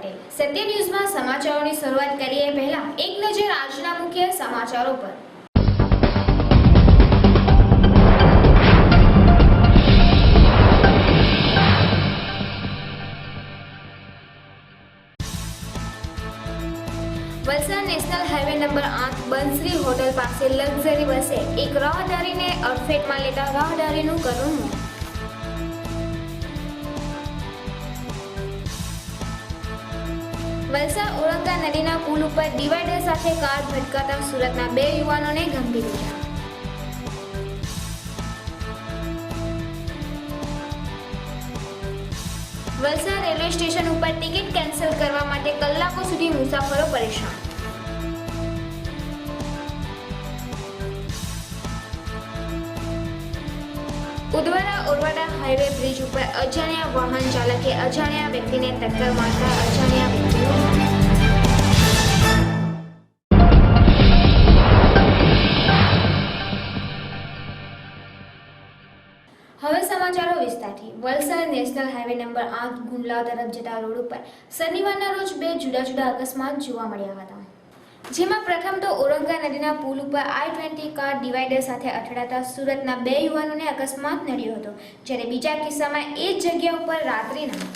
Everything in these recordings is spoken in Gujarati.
પટેલ સત્ય ન્યૂઝમાં સમાચારોની શરૂઆત કરીએ પહેલા એક નજર આજના મુખ્ય સમાચારો પર। Valsad national highway number 8 Bansari hotel પાસે લક્ઝરી બસે એક રાહદારીને અડફેટમાં લેતા રાહદારીનું કરુણ મોત। વલસાડ ઓરંગા નદીના પુલ ઉપર ડિવાઈડર સાથે કાર ભટકાતા સુરતના 2 યુવાનોને ગંભીર ઈજા। વલસાડ રેલવે સ્ટેશન ઉપર ટિકિટ કેન્સલ કરવા માટે કલાકો સુધી મુસાફરો પરેશાન। ઉદવાડા ઓરવાડા હાઈવે બ્રિજ ઉપર અજાણ્યા વાહન ચાલકે અજાણ્યા વ્યક્તિને ટક્કર મારતા અજાણ્યા વ્યક્તિનું મોત। હવે સમાચારો વિસ્તારથી। વલસાડ નેશનલ હાઈવે નંબર 8 ગુંડલા તરફ જતા રોડ ઉપર શનિવારના રોજ 2 જુદા જુદા અકસ્માત જોવા મળ્યા હતા, જેમાં પ્રથમ તો ઓરંગા નદીના પુલ ઉપર I-20 કાર ડિવાઈડર સાથે અથડાતા સુરતના 2 યુવાનોને અકસ્માત નડ્યો હતો, જ્યારે બીજા કિસ્સામાં એ જ જગ્યા ઉપર રાત્રિના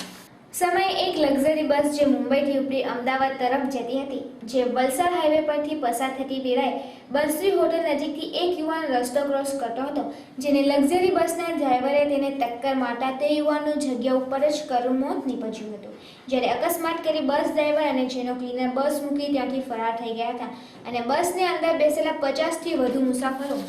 સમયે એક લક્ઝરી બસ જે મુંબઈથી ઉપડી અમદાવાદ તરફ જતી હતી, જે વલસાડ હાઈવે પરથી પસાર થતી વેળાએ બંસરી હોટલ નજીકથી એક યુવાન રસ્તો ક્રોસ કરતો હતો, જેને લક્ઝરી બસના ડ્રાઈવરે તેને ટક્કર મારતા તે યુવાનનું જગ્યા ઉપર જ કરુણ મોત નીપજ્યું હતું, જ્યારે અકસ્માત કરી બસ ડ્રાઈવર અને જેનો ક્લીનર બસ મૂકી ત્યાંથી ફરાર થઈ ગયા હતા અને બસની અંદર બેસેલા 50થી વધુ મુસાફરો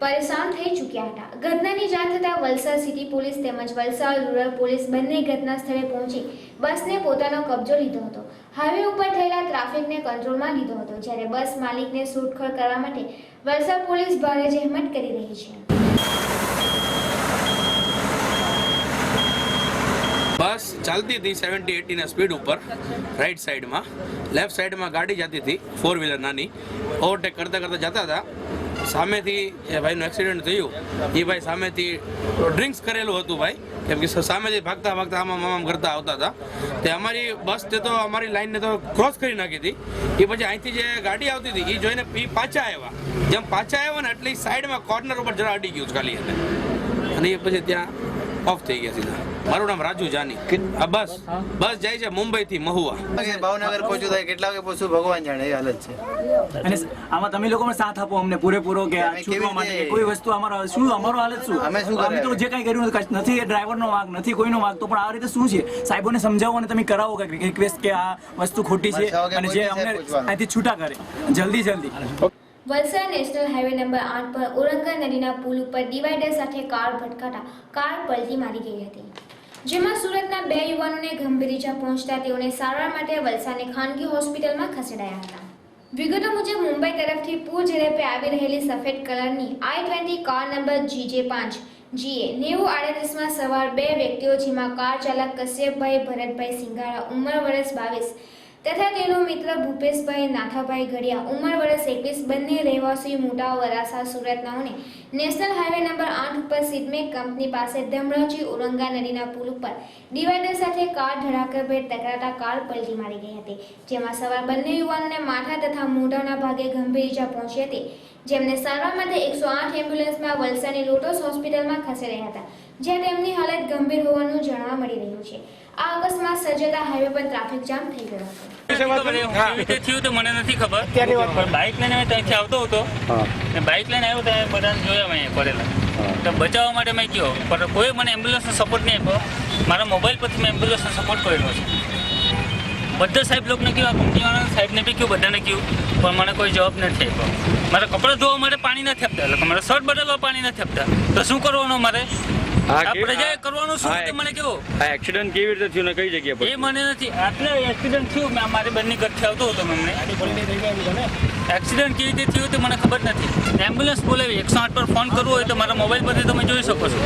પરેશાન થઈ ચૂક્યા હતા। ઘટનાની જાણ થતાં વલસાડ સિટી પોલીસ તેમજ વલસાડ રૂરલ પોલીસ બંને ઘટના સ્થળે પહોંચી બસને પોતાનો કબજો લીધો હતો, હાઈવે ઉપર થયેલા ટ્રાફિકને કંટ્રોલમાં લીધો હતો, જ્યારે બસ માલિકને શોધખોળ કરવા માટે વલસાડ પોલીસ ભારે જહેમત કરી રહી છે। बस चलती थी 70-80 स्पीड ऊपर राइट साइड में, लेफ्ट साइड में गाड़ी जाती थी 4 व्हीलर नानी, ओवरटेक करता करता जाता था। सामे थी भाईનું एक्सिडेंट થયું। એ ભાઈ સામેથી ડ્રિંક્સ કરેલું હતું ભાઈ, કેમ કે સામેથી ભાગતા ભાગતા આમ કરતા આવતા હતા। તે અમારી બસ તે તો અમારી લાઈનને તો ક્રોસ કરી નાખી હતી। એ પછી અહીંથી જે ગાડી આવતી હતી એ જોઈને પાછા આવ્યા, જેમ પાછા આવ્યા ને એટલે સાઈડમાં કોર્નર ઉપર જરા અડી ગયું ખાલી એટલે, અને એ પછી ત્યાં ઓફ થઈ ગયા સીધા। મારું નામ રાજુ જાની। આ બસ જાય છે મુંબઈ થી મહુવા, ભાવનગર પહોંચ્યું થાય કેટલા વાગે પહોંચ્યું ભગવાન જાણે એ હાલત છે। અને આમાં તમે લોકો સાથ આપો અમને પૂરેપૂરો કે છૂટવા માટે કોઈ વસ્તુ અમારો હાલત શું? અમે તો જે કઈ કર્યું નથી, એ ડ્રાઈવરનો વાંક નથી, કોઈનો વાંક, તો પણ આ રીતે શું છે? સાહેબોને સમજાવો અને તમે કરાવો કે રિક્વેસ્ટ કે આ વસ્તુ ખોટી છે અને જે અમને અહીંથી છૂટા કરે જલ્દી। વલસાડ નેશનલ હાઈવે નંબર 8 પર ઓરંગા નદીના પુલ ઉપર ડિવાઈડર સાથે કાર ભટકાતા કાર પલટી મારી ગઈ હતી, જેમાં સુરતના 2 યુવાનોને ગંભીર ઈજા પહોંચતા તેઓને સારવાર માટે વલસાડની ખાનગી હોસ્પિટલમાં ખસેડાયા હતા। વિગતો મુજબ મુંબઈ તરફથી પૂર ઝડપે આવી રહેલી સફેદ કલરની I-20 car number GJ5 GA 9038માં સવાર 2 વ્યક્તિઓ, જેમાં કાર ચાલક કશ્યપભાઈ ભરતભાઈ સિંગારા ઉંમર વર્ષ 22 તથા તેનો મિત્ર ભૂપેશભાઈ નાથાભાઈ ઘડિયા ઉંમર વર્ષ 21 બંને રહેવાસી મોટા વરાસા સુરતનાઓને નેશનલ હાઈવે નંબર 8 ઉપર સિડમેક કંપની પાસે ધમરાજી ઓરંગા નદીના પુલ ઉપર ડિવાઈડર સાથે કાર ધડાકાભેર ટકરાતા કાર પલટી મારી ગઈ હતી, જેમાં સવાર બંને યુવાનોને માથા તથા મોઢાના ભાગે ગંભીર ઈજા પહોંચી હતી, જેમને સારવાર માટે 108 એમ્બ્યુલન્સમાં વલસાડની લોટસ હોસ્પિટલમાં ખસેડાયા હતા, જ્યાં તેમની હાલત ગંભીર હોવાનું જાણવા મળી રહ્યું છે। આ અકસ્માત સર્જાતા હાઈવે પર ટ્રાફિક જામ થઈ ગયો હતો। થયું તો મને નથી ખબર, પણ બાઇક લઈને ત્યાંથી આવતો હતો, બાઇક લઈને આવ્યો ત્યાં બધાને જોયા મેં પડેલા, તો બચાવવા માટે મેં કહ્યું, પણ કોઈ મને એમ્બ્યુલન્સનો સપોર્ટ નહીં આપ્યો। મારા મોબાઈલ પરથી મેં એમ્બ્યુલન્સનો સપોર્ટ કરેલો છે। બધા સાહેબ લોકોને કહ્યું, આ કંપનીવાળા સાહેબને બી કહ્યું, બધાને કહ્યું, પણ મને કોઈ જવાબ નથી આપ્યો। મારા કપડાં ધોવા માટે પાણી નથી આપતા, એટલે મારા શર્ટ બદલવા પાણી નથી આપતા, તો શું કરવાનું મારે? આપણે જાય કરવાનું શું? મને કેવું આ એક્સિડન્ટ કેવી રીતે થયું ને કઈ જગ્યા પર? એ મને નથી, આટલે એક્સિડન્ટ થયું, મેં મારી બંને ઘરથી આવતો હતો, એમને એક્સિડન્ટ કેવી રીતે થયું તે મને ખબર નથી। એમ્બ્યુલન્સ બોલાવી 108 પર ફોન કરવો હોય તો મારા મોબાઈલ પરથી તમે જોઈ શકો છો।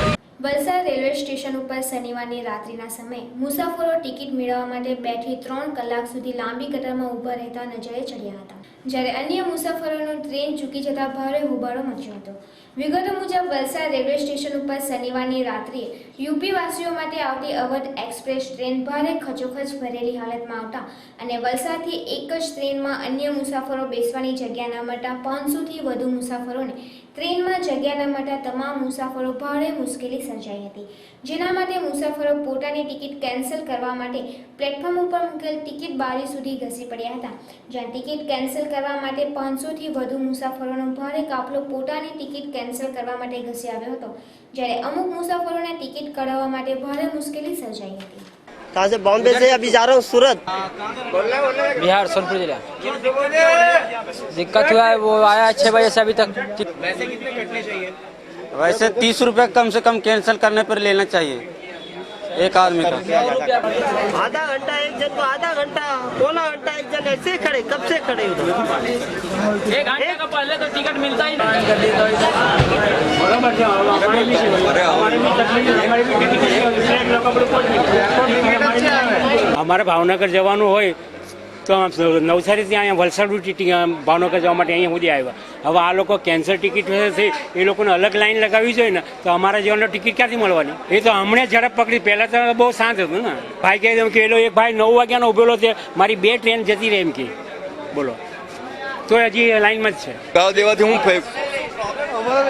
વલસાડ રેલવે સ્ટેશન ઉપર શનિવારની રાત્રિના સમયે મુસાફરો ટિકિટ મેળવવા માટે 2 થી 3 કલાક સુધી લાંબી કતારમાં ઊભા રહેતા નજરે ચડ્યા હતા, જ્યારે અન્ય મુસાફરોનો ટ્રેન ચૂકી જતા ભારે હોબાળો મચ્યો હતો. વિગતો મુજબ વલસાડ રેલવે સ્ટેશન ઉપર શનિવારની રાત્રિએ યુપી વાસીઓ માટે આવતી અવધ એક્સપ્રેસ ટ્રેન ભારે ખચોખચ ભરેલી હાલતમાં આવતા અને વલસાડથી એક જ ટ્રેનમાં અન્ય મુસાફરો બેસવાની જગ્યા ન મળતા 500થી વધુ મુસાફરોને ટ્રેનમાં જગ્યા ન મળતા તમામ મુસાફરો ભારે મુશ્કેલી સર્જાઈ હતી. જેના માટે મુસાફરો પોતાની ટિકિટ કેન્સલ કરવા માટે પ્લેટફોર્મ ઉપર મૂકેલ ટિકિટ બારી સુધી ઘસી પડ્યા હતા. જ્યાં ટિકિટ કેન્સલ કરવા માટે 500થી વધુ મુસાફરોનો ભારે કાફલો પોતાની ટિકિટ કેન્સલ કરવા માટે ઘસી આવ્યો હતો. જ્યારે અમુક મુસાફરોને ટિકિટ કઢાવવા માટે ભારે મુશ્કેલી સર્જાઈ હતી. कहाँ से? बॉम्बे से अभी जा रहा हूँ सूरत, बिहार सोनपुर जिला। दिक्कत हुआ है, वो आया 6 बजे से अभी तक। वैसे कितने कटने चाहिए? वैसे 30 रुपये कम से कम कैंसिल करने पर लेना चाहिए एक आदमी का। आधा घंटा एक जन को, आधा घंटा पौना घंटा एक जन ऐसे खड़े, कब से खड़े उधर? 1 घंटे का पहले तो टिकट मिलता ही नहीं। અમારે ભાવનગર જવાનું હોય તો નવસારીથી અહીંયા વલસાડથી ભાવનગર જવા માટે અહીંયા સુધી આવ્યા. હવે આ લોકો કેન્સલ ટિકિટ છે એ લોકોને અલગ લાઈન લગાવવી જોઈએ ને, તો અમારા જીવનનો ટિકિટ ક્યાંથી મળવાની? એ તો હમણાં ઝડપ પકડી. પહેલાં તો બહુ શાંત હતું ને. ભાઈ કહે કે પેલો એક ભાઈ 9 વાગ્યાનો ઉભેલો છે, મારી 2 ટ્રેન જતી રહે એમ કે. બોલો, તો હજી લાઈનમાં જ છે. ગાળ દેવાથી હું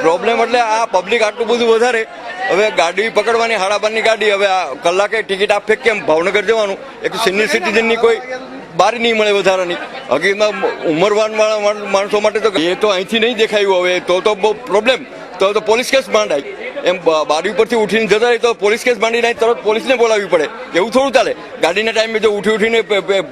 પ્રોબ્લેમ એટલે આ પબ્લિક આટલું બધું વધારે. હવે ગાડી પકડવાની 12:30ની ગાડી, હવે આ કલાકે ટિકિટ આપે કેમ? ભાવનગર જવાનું, એક સિનિયર સિટીઝનની કોઈ બારી નહીં મળે વધારાની. હકીકતમાં ઉંમરવાન માણસો માટે તો એ તો અહીંથી નહીં દેખાયું. હવે તો બહુ પ્રોબ્લેમ. તો પોલીસ કેસ માંડાય. એમ બારી ઉપરથી ઉઠીને જતા રહી તો પોલીસ કેસ માંડી નહીં, તરત પોલીસને બોલાવવી પડે. એવું થોડું ચાલે. ગાડીના ટાઈમે જો ઉઠીને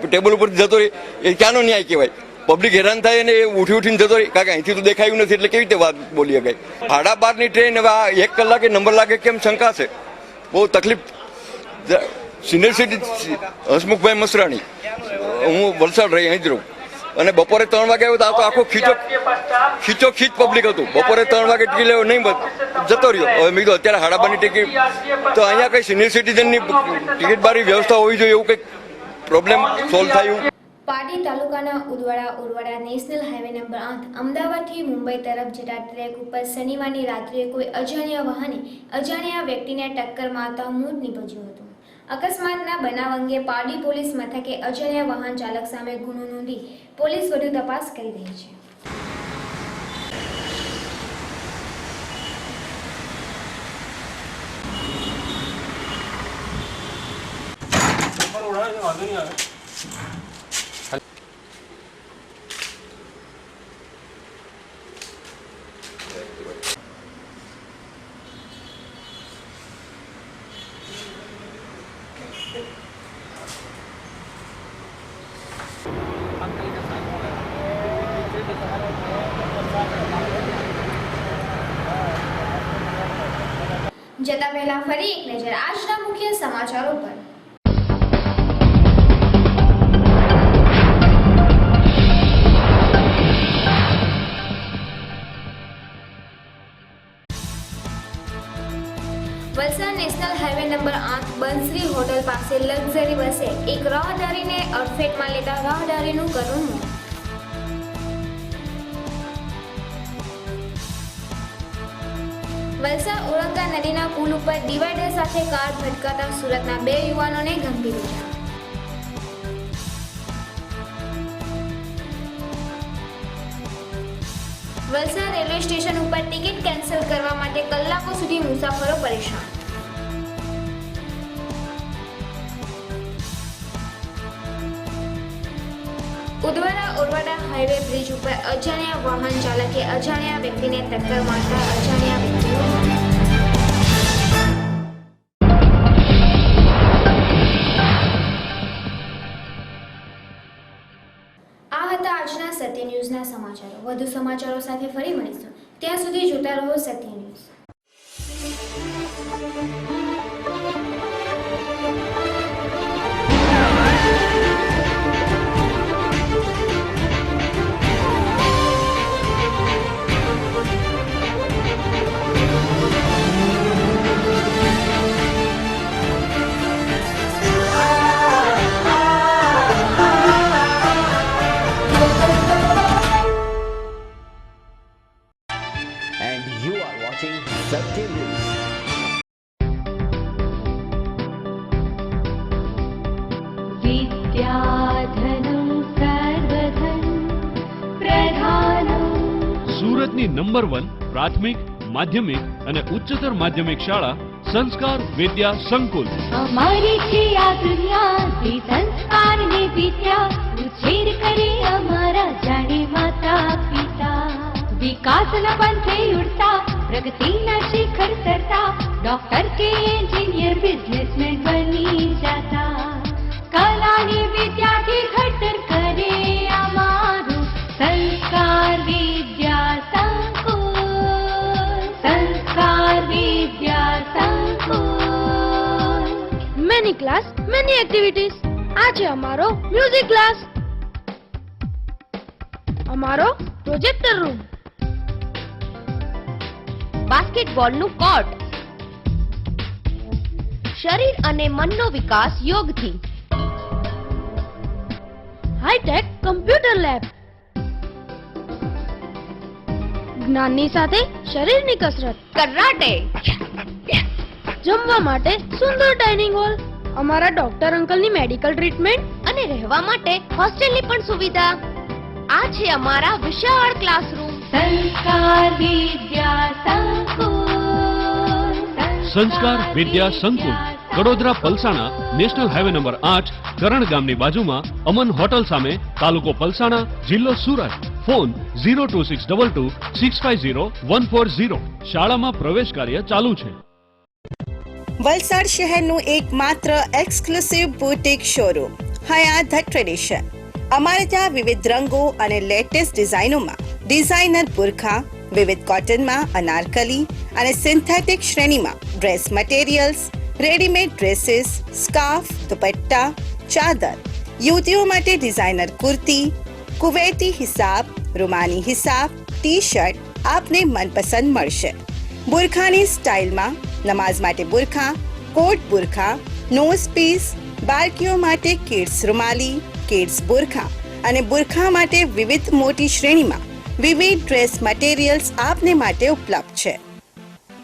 ટેબલ ઉપરથી જતો રહી, એ ક્યાંનો ન્યાય કહેવાય? પબ્લિક હેરાન થાય અને એ ઉઠીને જતો રહી, કારણ કે અહીંથી તો દેખાયું નથી, એટલે કેવી રીતે વાત બોલી શકાય? 12:30ની ટ્રેન હવે આ 1 કલાકે નંબર લાગે કેમ શંકા છે. બહુ તકલીફ. સિનિયર સિટી હસમુખભાઈ મસરાણી, હું વલસાડ રહી અહીં જ રહું. અને બપોરે 3 વાગે આવ્યો તો આ તો આખો ખીચો પબ્લિક હતું. બપોરે 3 વાગે ટિકિટ લેવો નહીં જતો રહ્યો. હવે મેં કીધું અત્યારે 12:30ની ટિકિટ તો અહીંયા કંઈ સિનિયર સિટીઝનની ટિકિટ બારી વ્યવસ્થા હોવી જોઈએ, એવું કંઈક પ્રોબ્લેમ સોલ્વ થાય. પાડી તાલુકાના ઉરવાડા નેશનલ હાઈવે નંબર 8 અમદાવાદથી મુંબઈ તરફ જતા ટ્રેક ઉપર શનિવારની રાત્રે કોઈ અજાણ્યા વાહને અજાણ્યા વ્યક્તિને ટક્કર મારતા મોત નીપજ્યું હતું. અકસ્માતના બનાવ અંગે પાડી પોલીસ મથકે અજાણ્યા વાહન ચાલક સામે ગુનો નોંધી પોલીસ વધુ તપાસ કરી રહી છે. જતા પહેલા ફરી એક નજર આજના મુખ્ય સમાચારો પર. Valsad national highway number 8 Bansari hotel પાસે લક્ઝરી બસે એક રાહદારીને અડફેટમાં લેતા રાહદારીનું કરુણ મોત. વલસાડ ઓરંગા નદીના પુલ ઉપર ડિવાઈડર સાથે કાર ભટકાતા સુરતના 2 યુવાનોને ગંભીર ઈજા. વલસાડ રેલવે સ્ટેશન ઉપર ટિકિટ કેન્સલ કરવા માટે કલાકો સુધી મુસાફરો પરેશાન. ઓરવાડા હાઈવે બ્રિજ ઉપર અજાણ્યા વાહન ચાલકે અજાણ્યા વ્યક્તિને ટક્કર મારતા અજાણ્યા વ્યક્તિનું મોત. આ હતા આજના સત્ય ન્યૂઝના સમાચારો. વધુ સમાચારો સાથે ફરી મળીશું. ત્યાં સુધી જોતા રહો સત્ય ન્યૂઝ. શહેરની નંબર 1 પ્રાથમિક, માધ્યમિક અને ઉચ્ચતર માધ્યમિક શાળા સંસ્કાર વિદ્યા સંકુલ. અમારી છે આ દુનિયા તે સંસ્કારની વિદ્યા ઉછેર કરે અમારા જાણે માતા પિતા. વિકાસના પંથે ઉડતા પ્રગતિના શિખર સરતા ડોક્ટર કે એન્જિનિયર બિઝનેસમેન બની જાતા. કલાની વિદ્યાથી ઘડતર કરે અમારું સંસ્કાર વિદ્યા સંકુલ. સંસ્કાર વિદ્યા સંકુલ. Many class, many activities. આજે અમારો મ્યુઝિક ક્લાસ, અમારો પ્રોજેક્ટર રૂમ, બાસ્કેટબોલનું કોર્ટ, શરીર અને મનનો વિકાસ યોગથી, હાઈટેક કમ્પ્યુટર લેબ, જ્ઞાનની સાથે શરીરની કસરત, કરાટે, જમવા માટે સુંદર ડાઇનિંગ હોલ, અમારા ડોક્ટર અંકલની મેડિકલ ટ્રીટમેન્ટ અને રહેવા માટે હોસ્ટેલની પણ સુવિધા. આ છે અમારા વિશાળ ક્લાસરૂમ. સંસ્કાર વિદ્યા સંકુલ. સંસ્કાર વિદ્યા સંકુલ Kadodara Palsana national highway number 8 કરણ ગામની બાજુમાં અમન હોટલ સામે, તાલુકો પલસાણા, જિલ્લો સુરત. ફોન 02622650140. શાળામાં પ્રવેશ કાર્ય ચાલુ છે. વલસાડ શહેરનું એકમાત્ર exclusive boutique showroom Hyatt the tradition. અમારે ત્યાં વિવિધ રંગો અને લેટેસ્ટ ડિઝાઇનોમાં ડિઝાઇનર બુરખા, વિવિધ કોટનમાં અનારકલી અને સિન્થેટિક શ્રેણીમાં dress materials, readymade dresses, scarf, dupatta, ચાદર, યુવતીઓ માટે ડિઝાઇનર કુર્તી, કુવૈતી હિસાબ, રૂમાની હિસાબ, ટી શર્ટ આપને મનપસંદ મળશે. બુરખાની સ્ટાઇલમાં નમાઝ માટે બુરખા, કોટ બુરખા, નોઝ પીસ, બાળકીઓ માટે કિડ્સ રૂમાલી, કિડ્સ બુરખા અને બુરખા માટે વિવિધ મોટી શ્રેણીમાં વિવિધ ડ્રેસ મટીરિયલ્સ આપને માટે ઉપલબ્ધ છે.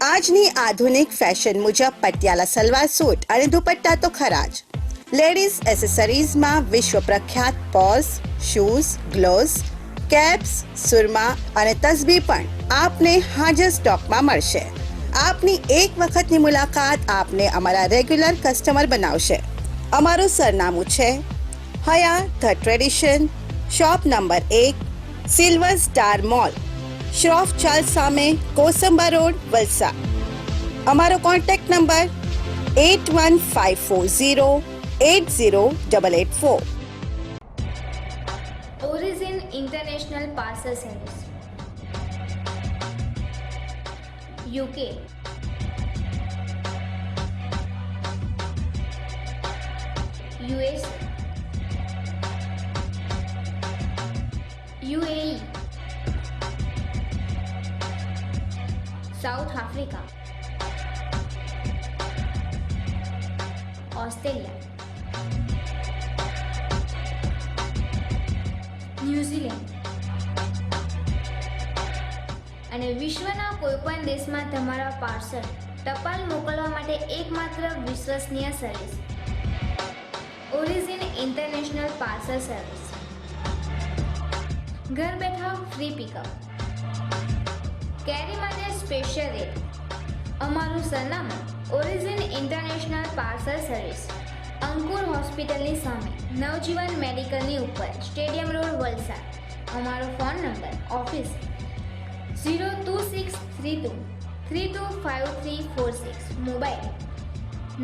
આજની આધુનિક ફેશન મુજબ પટિયાલા સલવાર સૂટ અને દુપટ્ટા તો ખરા જ. લેડીઝ એસેસરીઝમાં વિશ્વ પ્રખ્યાત પર્સ, શૂઝ, ગ્લોવ્સ, કેપ્સ, સુરમા અને તસ્બી પણ આપને હાજર સ્ટોકમાં મળશે. આપની એક વખતની મુલાકાત આપને અમારા રેગ્યુલર કસ્ટમર બનાવશે. અમારું સરનામું છે Hayat the tradition, shop number 1, silver star mall, Shroff Chawl સામે, કોસંબા રોડ, વલસાડ. અમારો contact number 8154080884. Origin international parcel service, UK, US, UAE, south Africa, Australia, New Zealand અને વિશ્વના કોઈપણ દેશમાં તમારા પાર્સલ ટપાલ મોકલવા માટે એકમાત્ર વિશ્વસનીય service origin international parcel service. ઘર બેઠા ફ્રી પિકઅપ, કેરી માટે સ્પેશિયલ રેટ. અમારું સરનામું ઓરિજિન ઇન્ટરનેશનલ પાર્સલ સર્વિસ, અંકુર હોસ્પિટલની સામે, નવજીવન મેડિકલની ઉપર, સ્ટેડિયમ રોડ, વલસાડ. અમારો phone number office 02632 325346, mobile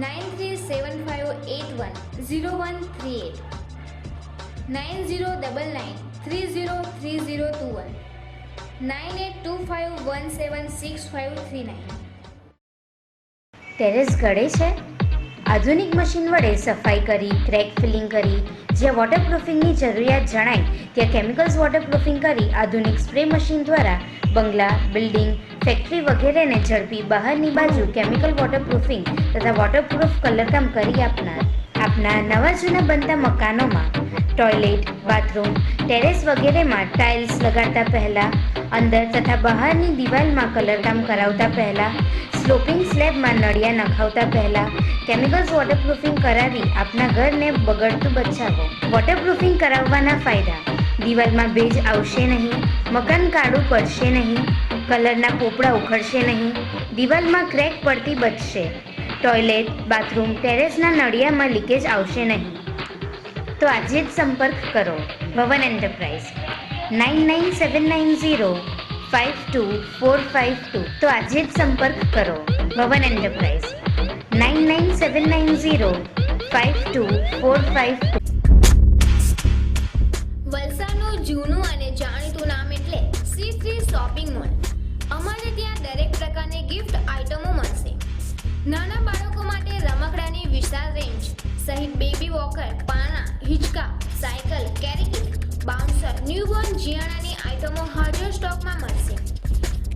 9375810138, 9099303021, 9825176539. Terrace ગળે છે? આધુનિક મશીન વડે સફાઈ કરી, ક્રેક ફિલિંગ કરી, જ્યાં વોટરપ્રૂફિંગની જરૂરિયાત જણાય ત્યાં કેમિકલ્સ વોટરપ્રૂફિંગ કરી આધુનિક સ્પ્રે મશીન દ્વારા બંગલા, બિલ્ડિંગ, ફેક્ટરી વગેરેને ઝડપી બહારની બાજુ કેમિકલ વોટરપ્રૂફિંગ તથા વોટરપ્રૂફ કલરકામ કરી આપના નવા જૂના બનતા મકાનોમાં ટોયલેટ, બાથરૂમ, ટેરેસ વગેરેમાં ટાઇલ્સ લગાડતા પહેલાં, અંદર તથા બહારની દિવાલમાં કલરકામ કરાવતા પહેલાં, સ્લોપિંગ સ્લેબમાં નળિયા નખાવતા પહેલાં કેમિકલ્સ વોટરપ્રૂફિંગ કરાવી આપના ઘરને બગડતું બચાવો. વોટરપ્રૂફિંગ કરાવવાના ફાયદા: દિવાલમાં ભેજ આવશે નહીં, મકાન કાળું પડશે નહીં, કલરના પોપડા ઉખડશે નહીં, દિવાલમાં ક્રેક પડતી બચશે, ટોયલેટ, બાથરૂમ, ટેરેસના નળિયામાં લીકેજ આવશે નહીં. તો આજે જ સંપર્ક કરો ભવન એન્ટરપ્રાઇઝ 9979052452. તો આજે જ સંપર્ક કરો ભવન એન્ટરપ્રાઇઝ 9979052452. વલસાડનું જૂનું અને જાણીતું નામ એટલે C3 શોપિંગ મોલ. અમારે ત્યાં દરેક પ્રકારની ગિફ્ટ આઇટમો મળશે. નાના બાળકો માટે રમકડાની વિશાળ રેન્જ સહિત બેબી વોકર, પાળણા, હિંચકા, સાયકલ, કેરી કિટ, બાઉન્સર, ન્યૂબોર્ન જિયાણાની આઇટમો હાજર સ્ટોકમાં મળશે.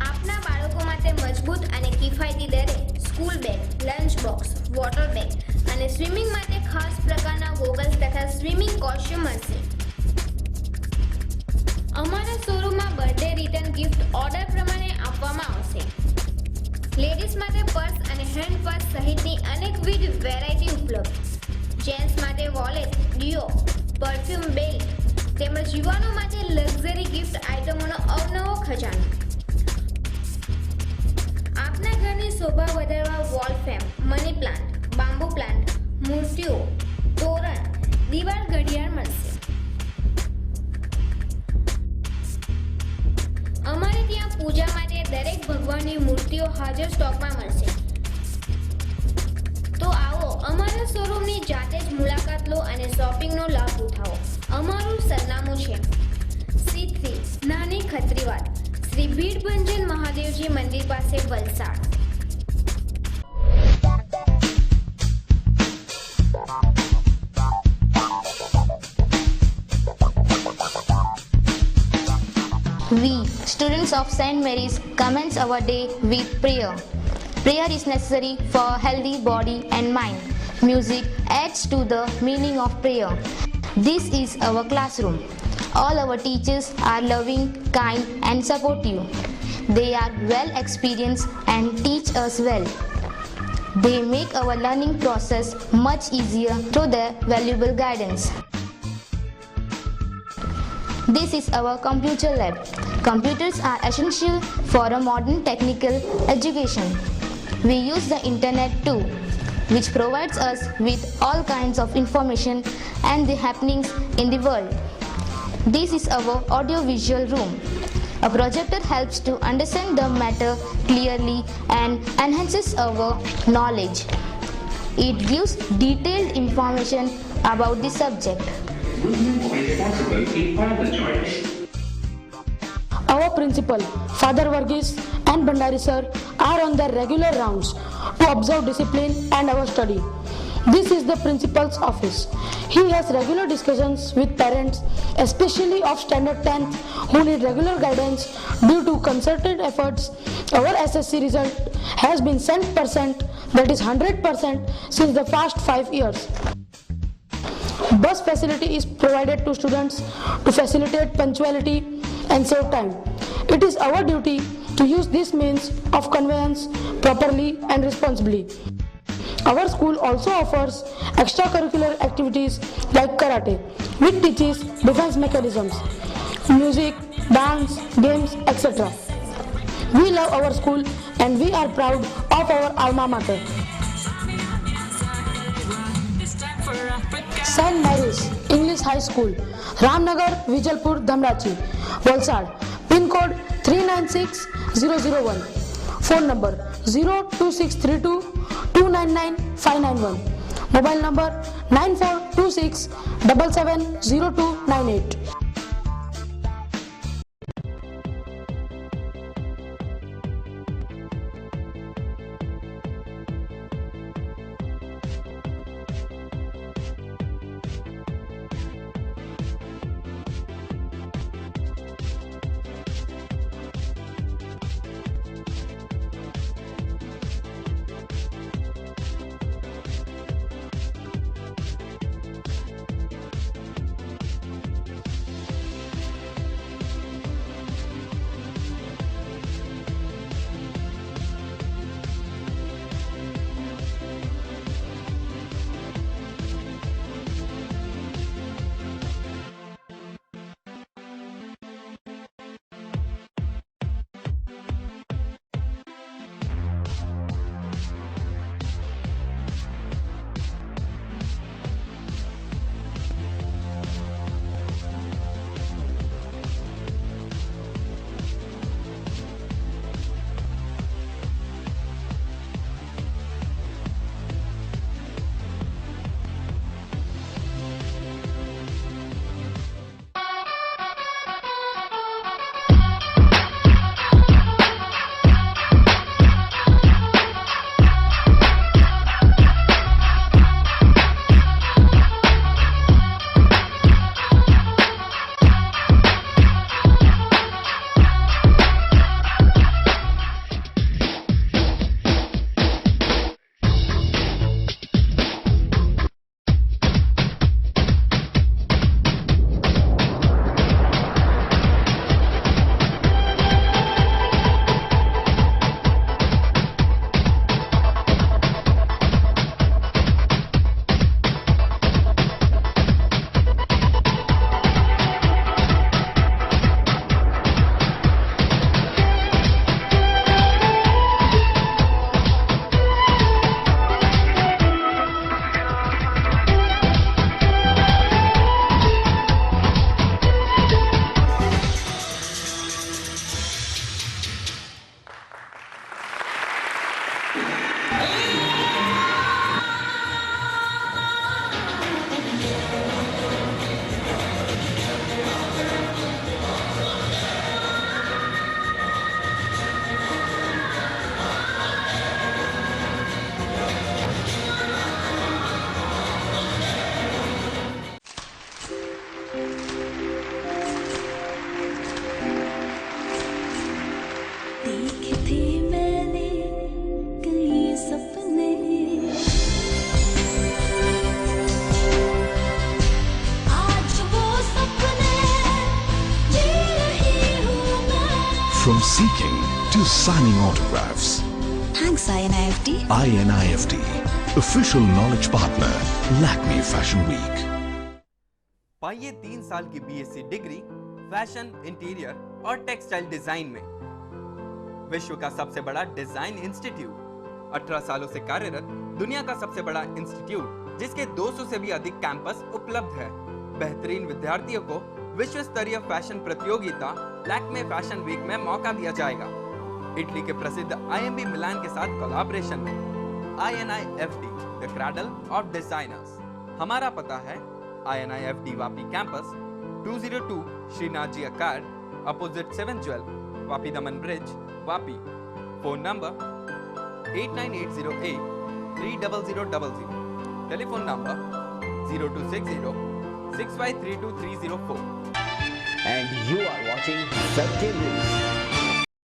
આપના બાળકો માટે મજબૂત અને કિફાયતી દરે school bag, lunch box, water bag અને સ્વિમિંગ માટે ખાસ પ્રકારના ગોગલ્સ તથા સ્વિમિંગ કોસ્ચ્યુમ મળશે. અમારા શોરૂમમાં બર્થડે રિટર્ન ગિફ્ટ ઓર્ડર પ્રમાણે આપવામાં આવશે. લેડીઝ માટે પર્સ અને હેન્ડ પર્સ સહિતની અનેકવિધ વેરાયટી ઉપલબ્ધ. જેન્ટ્સ માટે વોલેટ, ડિયો, પરફ્યુમ, બેલ્ટ તેમજ યુવાનો માટે લક્ઝરી ગિફ્ટ આઇટમોનો અવનવો ખજાનો. આપના ઘરની શોભા વધારવા wall frame, money plant, bamboo plant, મૂર્તિઓ, તોરણ, દિવાલ ઘડિયાળ મળશે. અમારે ત્યાં પૂજા માટે દરેક ભગવાનની મૂર્તિઓ હાજર સ્ટોકમાં મળશે. તો આવો અમારા શોરૂમની જાતે જ મુલાકાત લો અને શોપિંગનો લાભ ઉઠાવો. અમારું સરનામું છે C3 નાની ખત્રીવાડ, શ્રી ભીડભંજન મહાદેવજી મંદિર પાસે, Valsad. We, students of St. Mary's, commence our day with prayer. Prayer is necessary for healthy body and mind. Music adds to the meaning of prayer. This is our classroom. All our teachers are loving, kind and supportive. They are well experienced and teach us well. They make our learning process much easier through their valuable guidance. This is our computer lab. Computers are essential for a modern technical education. We use the internet too, which provides us with all kinds of information and the happenings in the world. This is our audio-visual room. A projector helps to understand the matter clearly and enhances our knowledge. It gives detailed information about the subject. Our principal, Father Varghese and Bhandari sir are on their regular rounds to observe discipline and our study. This is the principal's office. He has regular discussions with parents, especially of standard 10th, who need regular guidance. Due to concerted efforts, our SSC result has been cent percent, that is 100% since the past 5 years. Bus facility is provided to students to facilitate punctuality and save time. It is our duty to use this means of conveyance properly and responsibly. Our school also offers extracurricular activities like karate, which teaches defense mechanisms, music, dance, games, etc. We love our school and we are proud of our alma mater. St. Mary's English High School, Ramnagar, Vijalpur, Dhamrachi, Valsad. Pin code 396001. Phone number 02632 299 591. Mobile number 9426 770298. From seeking to signing autographs. Thanks INIFT. INIFT, official knowledge partner, Lakme Fashion Week. पाइए 3 साल की BSc डिग्री फैशन, इंटीरियर और टेक्सटाइल डिजाइन में। विश्व का सबसे बड़ा डिजाइन इंस्टीट्यूट, 18 सालों से कार्यरत, दुनिया का सबसे बड़ा इंस्टीट्यूट जिसके 200 से भी अधिक कैंपस उपलब्ध है। बेहतरीन विद्यार्थियों को विश्व स्तरीय फैशन प्रतियोगिता लैक्मे फैशन वीक में मौका दिया जाएगा। इटली के प्रसिद्ध IMB मिलान के साथ कोलैबोरेशन में। INIFT, the cradle of designers. हमारा पता है INIFT Vapi campus, 202 Shrinath ji अकार्ड, opposite 712 Vapi Daman bridge, Vapi. Phone number 89808 30000, telephone number 0260 6532 304. And you are watching Satya News.